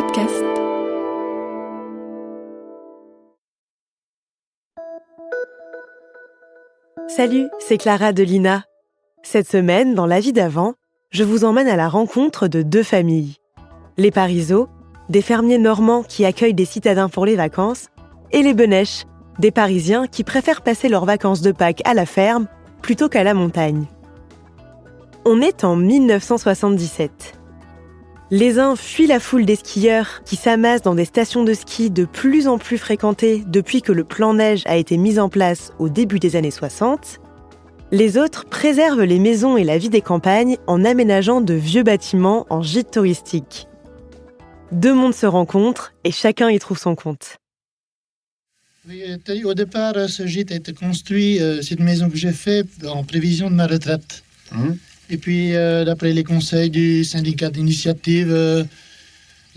podcast. Salut, c'est Clara de Lina. Cette semaine, dans La vie d'avant, je vous emmène à la rencontre de deux familles. Les Parisot, des fermiers normands qui accueillent des citadins pour les vacances, et les Benèches, des Parisiens qui préfèrent passer leurs vacances de Pâques à la ferme plutôt qu'à la montagne. On est en 1977. Les uns fuient la foule des skieurs qui s'amassent dans des stations de ski de plus en plus fréquentées depuis que le plan neige a été mis en place au début des années 60. Les autres préservent les maisons et la vie des campagnes en aménageant de vieux bâtiments en gîtes touristiques. Deux mondes se rencontrent et chacun y trouve son compte. Oui, au départ, ce gîte a été construit, c'est une maison que j'ai faite en prévision de ma retraite. Et puis, d'après les conseils du syndicat d'initiative,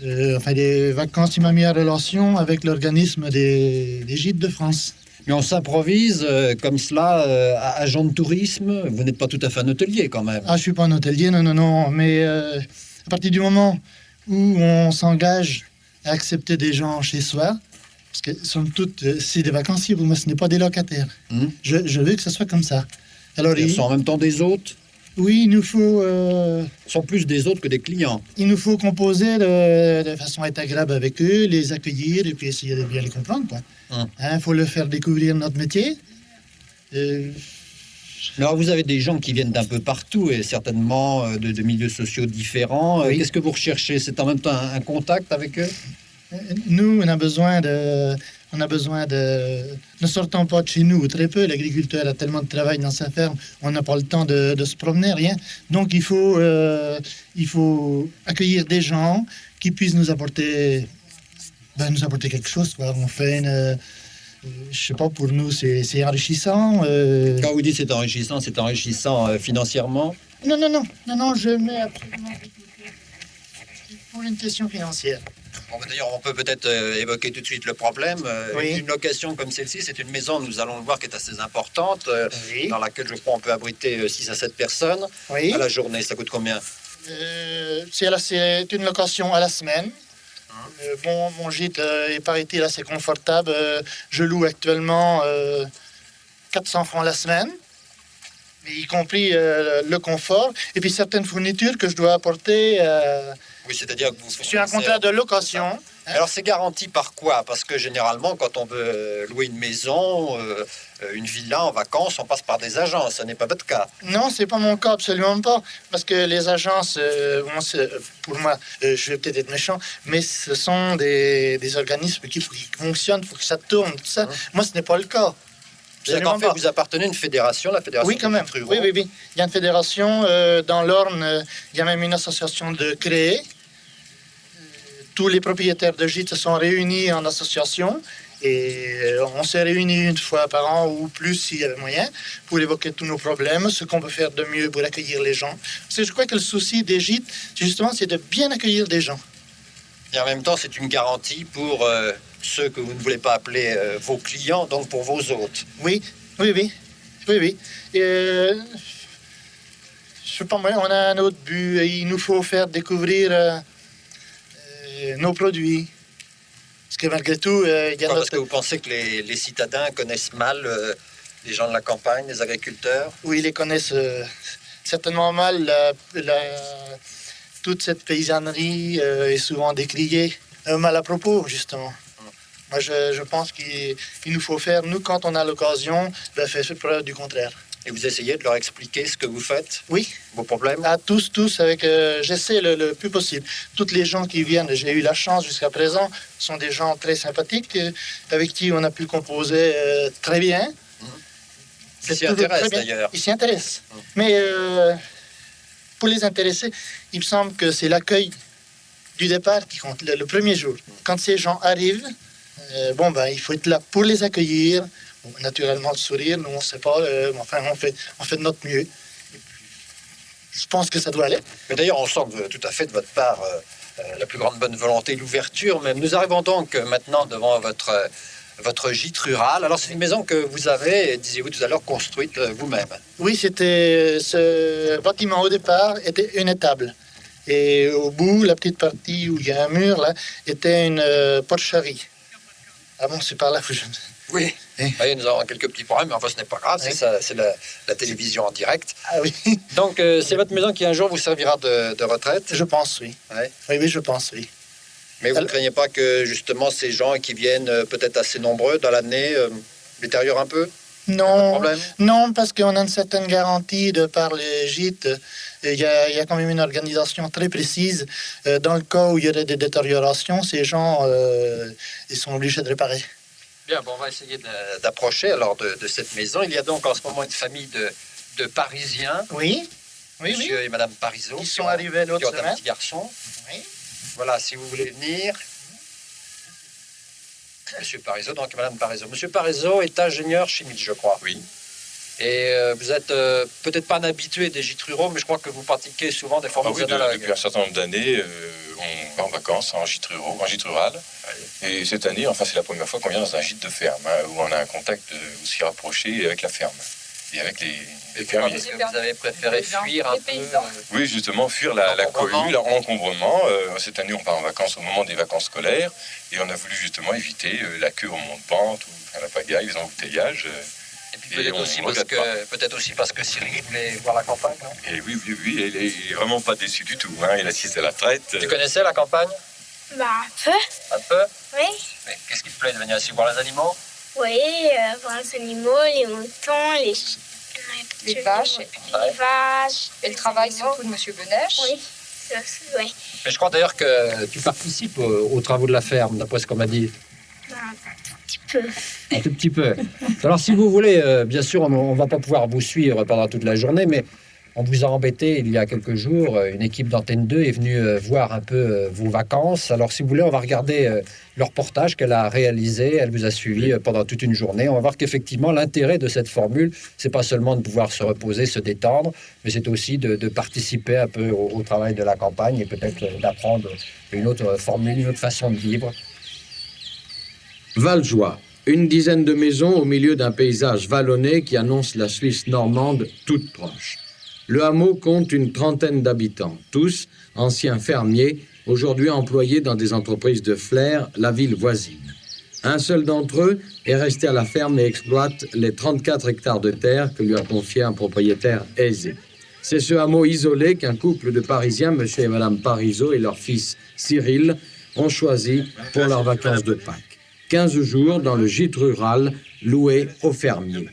des vacances, il m'a mis en relation avec l'organisme des gîtes de France. Mais on s'improvise comme cela, agent de tourisme. Vous n'êtes pas tout à fait un hôtelier quand même. Ah, je suis pas un hôtelier, non. Mais à partir du moment où on s'engage à accepter des gens chez soi, parce que somme toute, c'est des vacanciers, pour moi, ce n'est pas des locataires. Je veux que ce soit comme ça. Alors, Ils sont en même temps des hôtes. Oui, il nous faut... Ils sont plus des hôtes que des clients. Il nous faut composer de façon à être agréable avec eux, les accueillir et puis essayer de bien les comprendre, quoi. Faut leur faire découvrir notre métier. Alors, vous avez des gens qui viennent d'un peu partout et certainement de milieux sociaux différents. Oui. Qu'est-ce que vous recherchez? C'est en même temps un contact avec eux? Nous, on a besoin de... Ne sortons pas de chez nous, très peu. L'agriculteur a tellement de travail dans sa ferme, on n'a pas le temps de se promener, rien. Donc, il faut accueillir des gens qui puissent nous apporter quelque chose, quoi. On fait je sais pas, pour nous, c'est enrichissant. Quand vous dites c'est enrichissant financièrement? Non, je mets absolument pour une question financière. Bon, d'ailleurs, on peut peut-être évoquer tout de suite le problème. Oui. Une location comme celle-ci, c'est une maison, nous allons le voir, qui est assez importante, Oui. dans laquelle, je crois, on peut abriter 6 à 7 personnes. Oui. À la journée, ça coûte combien? C'est une location à la semaine. Mon gîte est, paraît-il, assez confortable. Je loue actuellement 400 francs la semaine, y compris le confort, et puis certaines fournitures que je dois apporter. Oui, c'est-à-dire que vous... Je suis un contrat de location. Alors, c'est garanti par quoi? Parce que généralement, quand on veut louer une maison, une villa en vacances, on passe par des agences. Ce n'est pas votre cas. Non, c'est pas mon cas, absolument pas. Parce que les agences, pour moi, je vais peut-être être méchant, mais ce sont des organismes qui fonctionnent, il faut que ça tourne, tout ça. Moi, ce n'est pas le cas. En fait, vous appartenez à une fédération, la fédération oui, quand même. des ruraux. Oui. Il y a une fédération dans l'Orne. Il y a même une association de créer. Tous les propriétaires de gîtes se sont réunis en association et on s'est réunis une fois par an ou plus s'il y avait moyen pour évoquer tous nos problèmes, ce qu'on peut faire de mieux pour accueillir les gens. Parce que je crois que le souci des gîtes, justement, c'est de bien accueillir des gens. Et en même temps, c'est une garantie pour ceux que vous ne voulez pas appeler vos clients, donc pour vos hôtes. Oui. Et, je sais pas moi, on a un autre but. Il nous faut faire découvrir nos produits. Parce que malgré tout, il y a Parce que vous pensez que les citadins connaissent mal les gens de la campagne, les agriculteurs? Oui, ils les connaissent certainement mal. Toute cette paysannerie est souvent décriée mal à propos, justement. Moi, je pense qu'il nous faut faire, nous, quand on a l'occasion, faire preuve du contraire. Et vous essayez de leur expliquer ce que vous faites? Oui. Vos problèmes? À tous, avec... j'essaie le plus possible. Toutes les gens qui viennent, j'ai eu la chance jusqu'à présent, sont des gens très sympathiques, avec qui on a pu composer très bien. Ils s'y intéressent, d'ailleurs. Ils s'y intéressent. Mais pour les intéresser, il me semble que c'est l'accueil du départ qui compte, le premier jour. Quand ces gens arrivent, il faut être là pour les accueillir. Naturellement, le sourire, nous, on ne sait pas. On fait de notre mieux. Je pense que ça doit aller. Mais d'ailleurs, on sent tout à fait de votre part la plus grande bonne volonté, l'ouverture même. Nous arrivons donc maintenant devant votre gîte rural. Alors, c'est une maison que vous avez, disiez-vous tout à l'heure, construite vous-même. Oui, ce bâtiment au départ était une étable. Et au bout, la petite partie où il y a un mur, là, était une porcherie. Ah bon, c'est par là que je... Oui. Oui. Oui, nous avons quelques petits problèmes, mais enfin, ce n'est pas grave, Oui. c'est la télévision en direct. Ah oui, Donc, c'est votre maison qui un jour vous servira de retraite. je pense, oui. Ouais. Oui, je pense, oui. Mais vous ne craignez pas que justement ces gens qui viennent peut-être assez nombreux dans l'année détériorent un peu? Pas de Non, problème? non, parce qu'on a une certaine garantie de par les gîtes. Il y a quand même une organisation très précise. Dans le cas où il y aurait des détériorations, ces gens, ils sont obligés de réparer. Bien, bon, on va essayer d'approcher alors de cette maison. Il y a donc en ce moment une famille de Parisiens, Oui, oui, oui. monsieur et madame Parisot, Ils qui sont ont- arrivés qui l'autre ont un semaine. petit garçon. Oui. Voilà, si vous voulez venir. Monsieur Parisot, donc madame Parisot. Monsieur Parisot est ingénieur chimiste, je crois. Oui. Et vous êtes peut-être pas un habitué des gîtes ruraux, mais je crois que vous pratiquez souvent des Ah formules oui, analogues. depuis un certain nombre d'années, on va en vacances en gîte rural. Et cette année, enfin, c'est la première fois qu'on vient dans un gîte de ferme, hein, où on a un contact aussi rapproché avec la ferme et avec les fermiers. Est-ce que vous avez préféré fuir un peu Oui, justement, fuir la L'encombrement. cohue, l'encombrement. Cette année, on part en vacances au moment des vacances scolaires et on a voulu justement éviter la queue au mont-de-pente ou à la pagaille, les embouteillages. Et puis Et peut-être on aussi, regrette peut-être aussi parce que Cyril voulait voir la campagne, non? Et oui, il est vraiment pas déçu du tout. Hein. Il assiste à la traite. Tu connaissais la campagne? Bah, un peu, Un peu? oui. Mais qu'est-ce qui te plaît de venir ici voir les animaux? Oui, voir les animaux, les moutons, Les vaches. les vaches. Et le travail surtout de Monsieur Benèche. Oui, oui. Mais je crois d'ailleurs que tu participes aux travaux de la ferme, d'après ce qu'on m'a dit. Bah, un petit peu. Un tout petit peu. Alors, si vous voulez, bien sûr, on ne va pas pouvoir vous suivre pendant toute la journée, mais on vous a embêté il y a quelques jours. Une équipe d'Antenne 2 est venue voir un peu vos vacances. Alors, si vous voulez, on va regarder le reportage qu'elle a réalisé. Elle vous a suivi pendant toute une journée. On va voir qu'effectivement, l'intérêt de cette formule, c'est pas seulement de pouvoir se reposer, se détendre, mais c'est aussi de participer un peu au travail de la campagne et peut-être d'apprendre une autre formule, une autre façon de vivre. Valjoie, une dizaine de maisons au milieu d'un paysage vallonné qui annonce la Suisse normande toute proche. Le hameau compte une trentaine d'habitants, tous anciens fermiers, aujourd'hui employés dans des entreprises de Flers, la ville voisine. Un seul d'entre eux est resté à la ferme et exploite les 34 hectares de terre que lui a confié un propriétaire aisé. C'est ce hameau isolé qu'un couple de Parisiens, M. et Mme Parisot et leur fils Cyril, ont choisi pour leurs vacances de Pâques. 15 jours dans le gîte rural loué aux fermiers.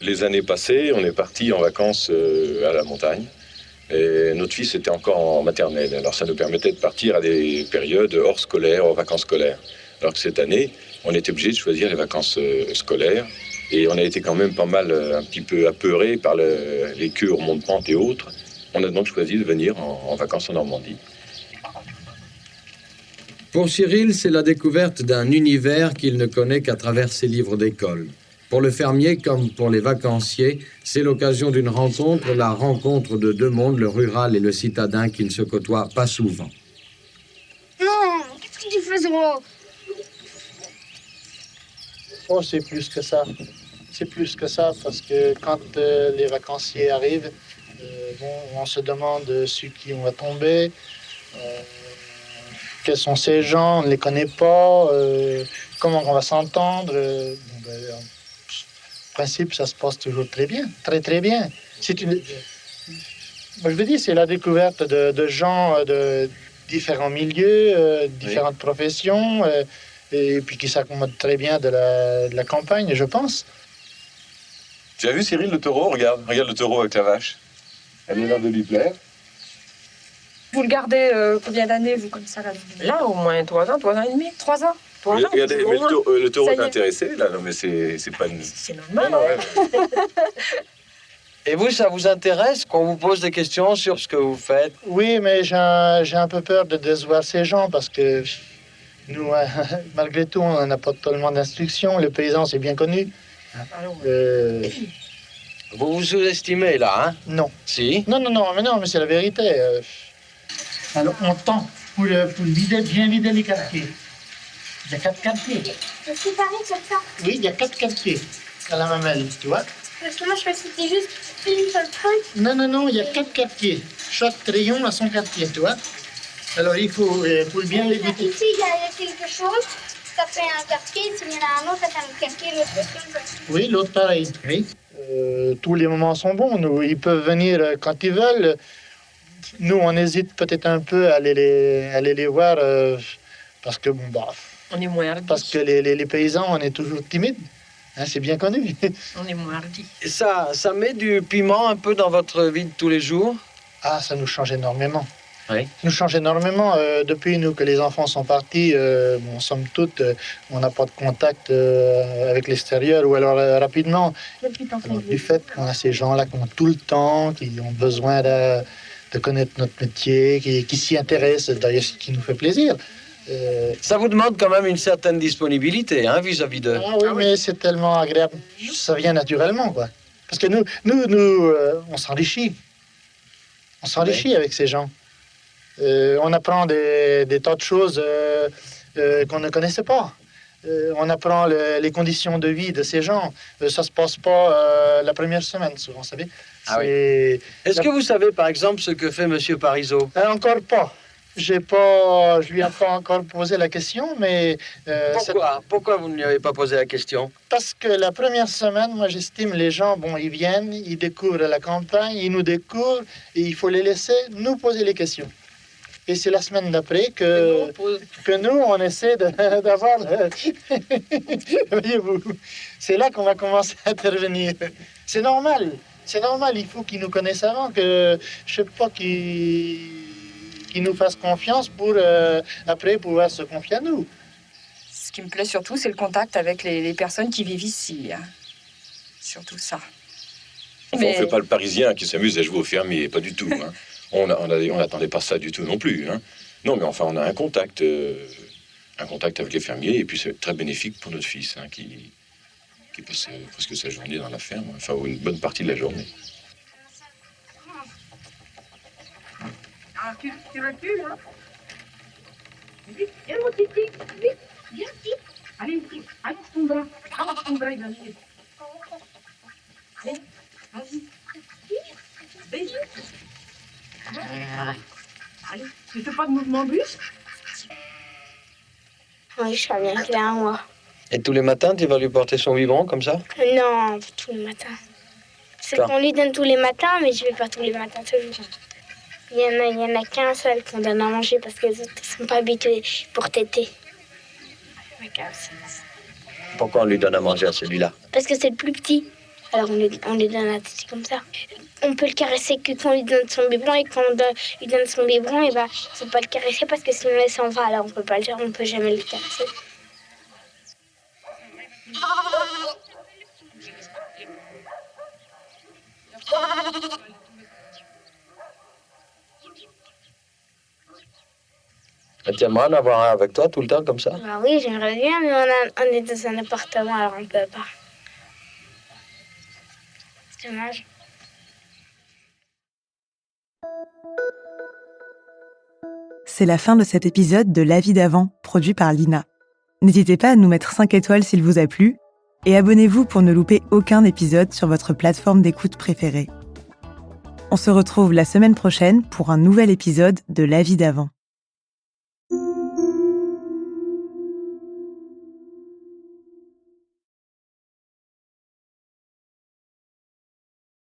Les années passées, on est parti en vacances à la montagne. Et notre fils était encore en maternelle. Alors ça nous permettait de partir à des périodes hors scolaires, hors vacances scolaires. Alors que cette année, on était obligé de choisir les vacances scolaires. Et on a été quand même pas mal, un petit peu apeurés par les queues au Mont-de-Pente et autres. On a donc choisi de venir en vacances en Normandie. Pour Cyril, c'est la découverte d'un univers qu'il ne connaît qu'à travers ses livres d'école. Pour le fermier comme pour les vacanciers, c'est l'occasion d'une rencontre, la rencontre de deux mondes, le rural et le citadin, qui ne se côtoient pas souvent. Non, qu'est-ce que tu fais, Zoro? Oh, c'est plus que ça. C'est plus que ça parce que quand les vacanciers arrivent, on se demande sur qui on va tomber, quels sont ces gens, on ne les connaît pas, comment on va s'entendre. En principe, ça se passe toujours très bien, très très bien. Moi, je veux dire, c'est la découverte de gens de différents milieux, différentes professions, et puis qui s'accommodent très bien de la campagne, je pense. Tu as vu Cyril le taureau? Regarde le taureau avec la vache. Elle a l'air de lui plaire. Vous le gardez combien d'années, vous, comme ça, là? Là, au moins 3 ans et demi. 3 ans. 3 ans. Regardez, au mais moins. le taureau Ça est y est. intéressé là. Non mais c'est pas une... C'est normal. Non, hein. ouais. Et vous, ça vous intéresse qu'on vous pose des questions sur ce que vous faites? Oui, mais j'ai un peu peur de décevoir ces gens parce que nous, malgré tout, on n'a pas tellement d'instructions. Le paysan, c'est bien connu. Vous vous sous-estimez, là, hein? Non. Si. Non, mais c'est la vérité. Alors, on tend pour bien vider les quartiers. Il y a 4 quartiers. C'est pareil comme ça. Oui, il y a 4 quartiers à la mamelle, tu vois. Parce que moi, je crois que c'était juste une seule truc. Non, il y a 4 quartiers. Chaque rayon a son quartier, tu vois. Alors, il faut bien les goûter. Ici, il y a quelque chose, ça fait un quartier. S'il y en a un autre, ça fait un quartier. L'autre, Oui, l'autre pareil. Oui. Tous les moments sont bons. Ils peuvent venir quand ils veulent. Nous, on hésite peut-être un peu à aller les voir parce que, bon, bah, On est moins hardis. parce que les paysans, on est toujours timides. Hein, c'est bien connu. On est moins hardis. Ça met du piment un peu dans votre vie de tous les jours? Ah, ça nous change énormément. Oui. Ça nous change énormément. Depuis nous que les enfants sont partis, bon, somme toute, on n'a pas de contact avec l'extérieur ou alors rapidement. Alors, du fait qu'on a ces gens-là qui ont tout le temps, qui ont besoin de connaître notre métier, qui s'y intéressent, d'ailleurs, ce qui nous fait plaisir. Ça vous demande quand même une certaine disponibilité hein, vis-à-vis de... Ah oui, mais c'est tellement agréable. Ça vient naturellement, quoi. Parce que nous on s'enrichit. On s'enrichit avec ces gens. On apprend des tas de choses qu'on ne connaissait pas. On apprend les conditions de vie de ces gens. Ça se passe pas la première semaine, souvent, vous savez. Ah oui. Est-ce que vous savez, par exemple, ce que fait Monsieur Parizeau? Encore pas. Je lui ai pas encore posé la question, mais... Pourquoi vous ne lui avez pas posé la question? Parce que la première semaine, moi, j'estime les gens, bon, ils viennent, ils découvrent la campagne, ils nous découvrent, et il faut les laisser nous poser les questions. Et c'est la semaine d'après que nous, on essaie d'avoir... Voyez-vous, c'est là qu'on va commencer à intervenir. C'est normal, il faut qu'ils nous connaissent avant, que, je sais pas, qu'ils nous fassent confiance pour, après, pouvoir se confier à nous. Ce qui me plaît surtout, c'est le contact avec les personnes qui vivent ici. Hein. Surtout ça. Enfin, on ne fait pas le Parisien qui s'amuse à jouer au fermier, pas du tout. Hein. On n'attendait pas ça du tout non plus. Hein. Non, mais enfin, on a un contact avec les fermiers, et puis c'est très bénéfique pour notre fils, hein, qui passe presque sa journée dans la ferme, enfin, ou une bonne partie de la journée. Ah, tu recules, hein? Vite, viens, mon titi. Vite, viens, vite. Allez, allonge ton bras. Allonge ton bras, il va venir. Allez, vas-y. Vas-y. Allez, tu fais pas de mouvement brusque? Oui, je sais bien qu'il a un mois. Et tous les matins, tu vas lui porter son biberon comme ça? Non, pas tous les matins. C'est qu'on lui donne tous les matins, mais je vais pas tous les matins toujours. Il y en a qu'un seul qu'on donne à manger parce que les autres ne sont pas habitués pour téter. Il y en a qu'un seul. Pourquoi on lui donne à manger à celui-là? Parce que c'est le plus petit. Alors on lui donne à téter comme ça. On peut le caresser que quand on lui donne son biberon, et quand on lui donne son biberon, et faut pas le caresser parce que sinon il s'en va. Alors on peut pas le faire, on peut jamais le caresser. Tu aimerais en avoir un avec toi tout le temps comme ça? Bah oui, j'aimerais bien, mais on est dans un appartement, alors on peut pas. C'est dommage. C'est la fin de cet épisode de La vie d'avant, produit par Lina. N'hésitez pas à nous mettre 5 étoiles s'il vous a plu, et abonnez-vous pour ne louper aucun épisode sur votre plateforme d'écoute préférée. On se retrouve la semaine prochaine pour un nouvel épisode de La vie d'avant.